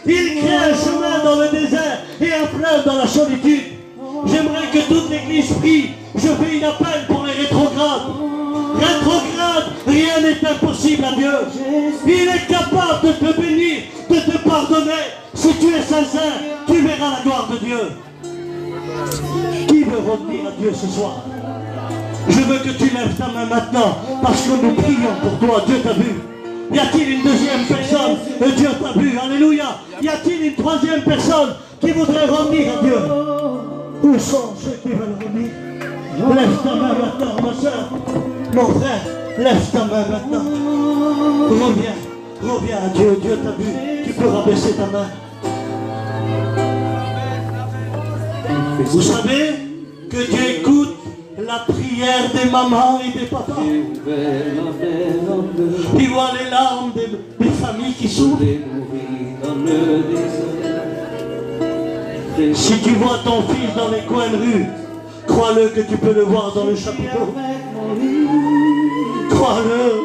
Il crée un chemin dans le désert et un fleuve dans la solitude. J'aimerais que toute l'église prie. Je fais une appel pour les rétrogrades. Rétrograde, rien n'est impossible à Dieu. Il est capable de te bénir, de te pardonner. Si tu es sincère, tu verras la gloire de Dieu. Qui veut revenir à Dieu ce soir? Je veux que tu lèves ta main maintenant, parce que nous prions pour toi. Dieu t'a vu. Y a-t-il une deuxième personne? Dieu t'a vu. Alléluia. Y a-t-il une troisième personne qui voudrait revenir à Dieu? Où sont ceux qui veulent revenir? Lève ta main maintenant, ma soeur. Mon frère, lève ta main maintenant. Reviens à Dieu. Dieu t'a vu. Tu peux rabaisser ta main. Vous savez que Dieu écoute la prière des mamans et des papas. Il voit les larmes des familles qui souffrent. Si tu vois ton fils dans les coins de rue, crois-le que tu peux le voir dans le chapiteau. Crois-le.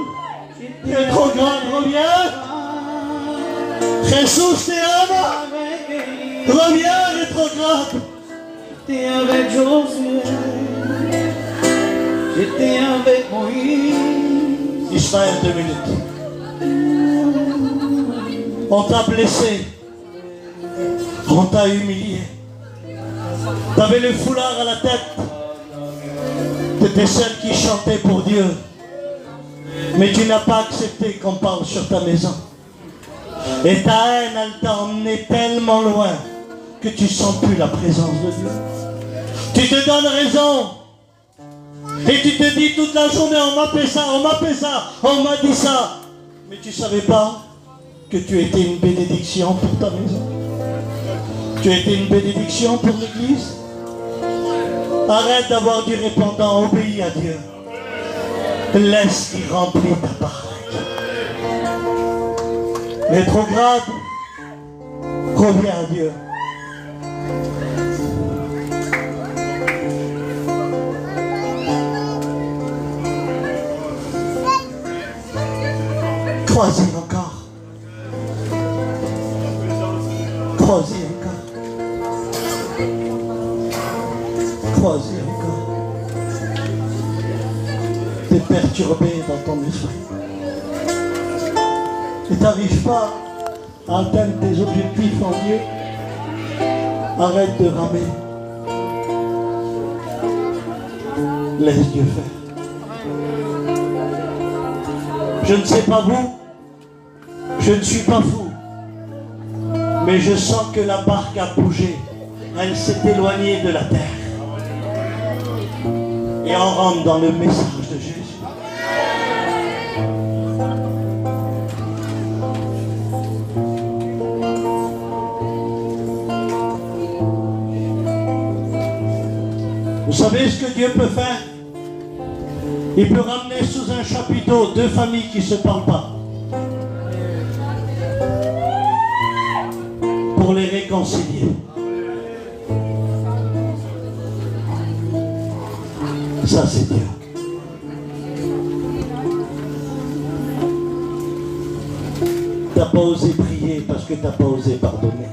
Tu es trop grand, reviens. Jésus te ama. Reviens, rétrograde. J'étais avec Josué, j'étais avec Moïse. Ismaël, 2 minutes. On t'a blessé, on t'a humilié. T'avais le foulard à la tête. T'étais celle qui chantait pour Dieu. Mais tu n'as pas accepté qu'on parle sur ta maison. Et ta haine, elle t'a emmené tellement loin que tu ne sens plus la présence de Dieu. Tu te donnes raison. Et tu te dis toute la journée, on m'a fait ça, on m'a fait ça, on m'a dit ça. Mais tu ne savais pas que tu étais une bénédiction pour ta maison. Tu étais une bénédiction pour l'église. Arrête d'avoir du répondant, obéis à Dieu. Laisse qu'il remplisse ta part. Rétrograde, reviens à Dieu. Crois-y encore. Crois-y encore. Crois-y encore. Tu es perturbé dans ton esprit. Et tu n'arrives pas à atteindre tes objectifs en Dieu. Arrête de ramer. Laisse Dieu faire. Je ne sais pas vous, je ne suis pas fou, mais je sens que la barque a bougé. Elle s'est éloignée de la terre. Et on rentre dans le message de Jésus. Vous savez ce que Dieu peut faire? Il peut ramener sous un chapiteau deux familles qui ne se parlent pas. Pour les réconcilier. Ça, c'est Dieu. Tu n'as pas osé prier parce que tu n'as pas osé pardonner.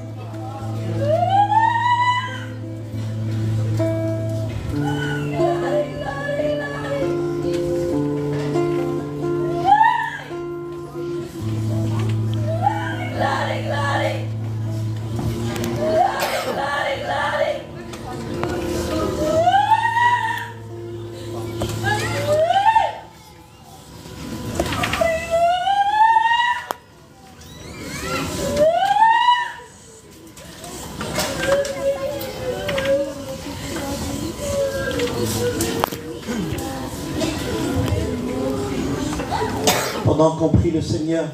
Pendant qu'on prie le Seigneur,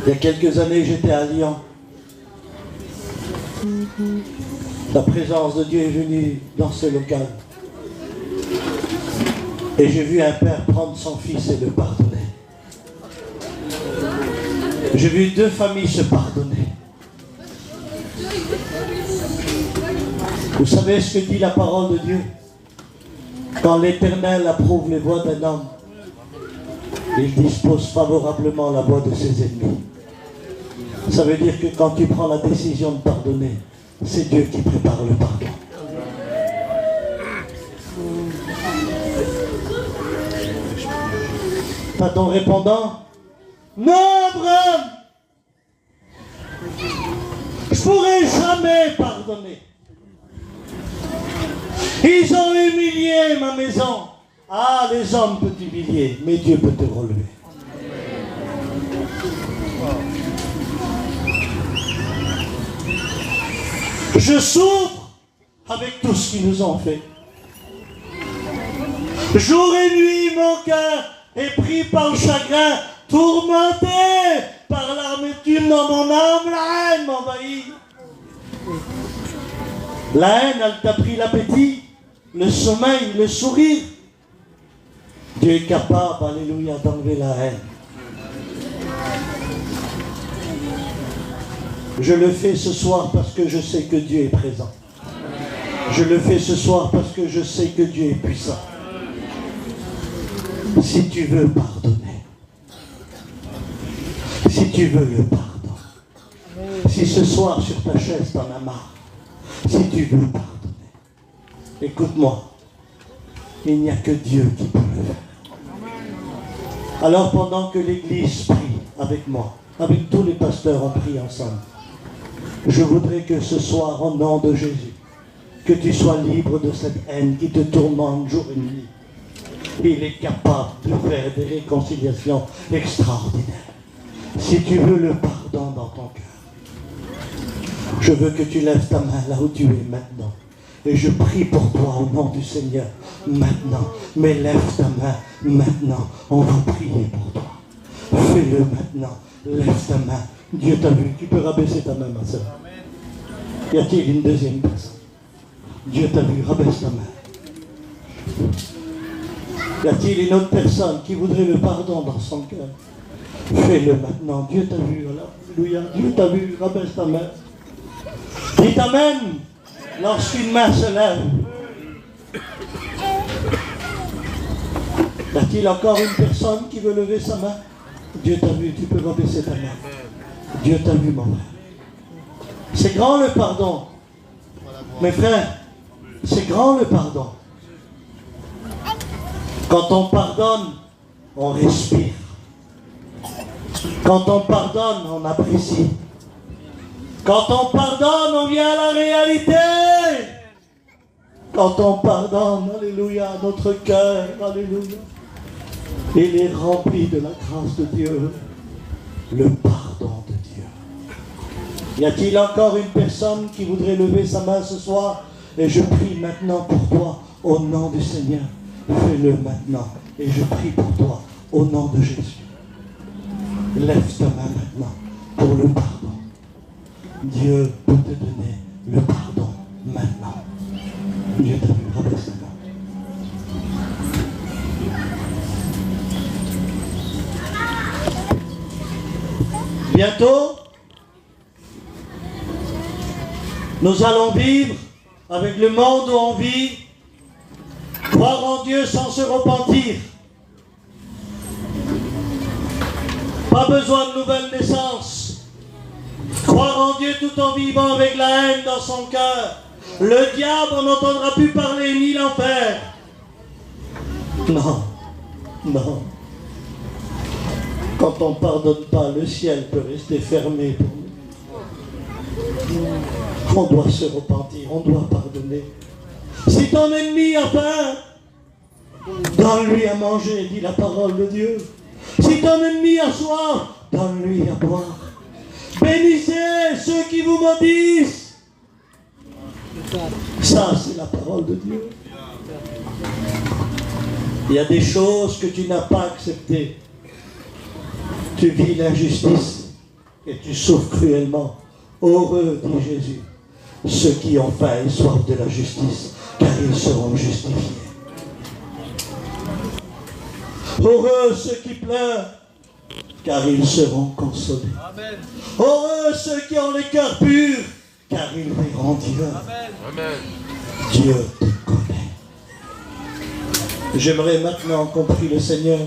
il y a quelques années, j'étais à Lyon. La présence de Dieu est venue dans ce local. Et j'ai vu un père prendre son fils et le pardonner. J'ai vu deux familles se pardonner. Vous savez ce que dit la parole de Dieu? Quand l'Éternel approuve les voies d'un homme, Il dispose favorablement la voie de ses ennemis. Ça veut dire que quand tu prends la décision de pardonner, c'est Dieu qui prépare le pardon. Pas ton répondant? Non, Abraham! Je pourrais jamais pardonner. Ils ont humilié ma maison. Ah, les hommes peuvent t'humilier, mais Dieu peut te relever. Je souffre avec tout ce qu'ils nous ont fait. Jour et nuit, mon cœur est pris par le chagrin, tourmenté par l'amertume dans mon âme, la haine m'envahit. La haine, elle t'a pris l'appétit, le sommeil, le sourire. Dieu est capable, alléluia, d'enlever la haine. Je le fais ce soir parce que je sais que Dieu est présent. Je le fais ce soir parce que je sais que Dieu est puissant. Si tu veux pardonner, si tu veux le pardon, si ce soir sur ta chaise t'en as marre, si tu veux pardonner, écoute-moi, il n'y a que Dieu qui peut le faire. Alors pendant que l'Église prie avec moi, avec tous les pasteurs, on prie ensemble, je voudrais que ce soir, au nom de Jésus, que tu sois libre de cette haine qui te tourmente jour et nuit. Il est capable de faire des réconciliations extraordinaires. Si tu veux le pardon dans ton cœur, je veux que tu lèves ta main là où tu es maintenant. Et je prie pour toi au nom du Seigneur maintenant. Mais lève ta main maintenant. On va prier pour toi. Fais-le maintenant. Lève ta main. Dieu t'a vu. Tu peux rabaisser ta main, ma soeur. Y a-t-il une deuxième personne? Dieu t'a vu. Rabaisse ta main. Y a-t-il une autre personne qui voudrait le pardon dans son cœur? Fais-le maintenant. Dieu t'a vu. Alléluia. Dieu t'a vu. Rabaisse ta main. Dites Amen lorsqu'une main se lève. Y a-t-il encore une personne qui veut lever sa main? Dieu t'a vu. Tu peux rabaisser ta main. Dieu t'a vu, mon frère. C'est grand le pardon. Mes frères, c'est grand le pardon. Quand on pardonne, on respire. Quand on pardonne, on apprécie. Quand on pardonne, on vient à la réalité. Quand on pardonne, alléluia, notre cœur, alléluia, il est rempli de la grâce de Dieu, le pardon de Dieu. Y a-t-il encore une personne qui voudrait lever sa main ce soir? Et je prie maintenant pour toi, au nom du Seigneur. Fais-le maintenant. Et je prie pour toi, au nom de Jésus. Lève ta main maintenant pour le pardon. Dieu peut te donner le pardon maintenant. Dieu t'a vu, rabaisse ta main. Bientôt, nous allons vivre avec le monde où on vit, croire en Dieu sans se repentir. Pas besoin de nouvelle naissance. Croire en Dieu tout en vivant avec la haine dans son cœur. Le diable n'entendra plus parler ni l'enfer. Non, non. Quand on ne pardonne pas, le ciel peut rester fermé pour nous. On doit se repentir, on doit pardonner. Si ton ennemi a faim, donne-lui à manger, dit la parole de Dieu. Si ton ennemi a soif, donne-lui à boire. Bénissez ceux qui vous maudissent. Ça, c'est la parole de Dieu. Il y a des choses que tu n'as pas acceptées. Tu vis l'injustice et tu souffres cruellement. Heureux, dit Jésus, ceux qui ont faim et soif de la justice, car ils seront justifiés. Heureux ceux qui pleurent, car ils seront consolés. Amen. Heureux ceux qui ont les cœurs purs, car ils verront Dieu. Amen. Dieu te connaît. J'aimerais maintenant qu'on prie le Seigneur.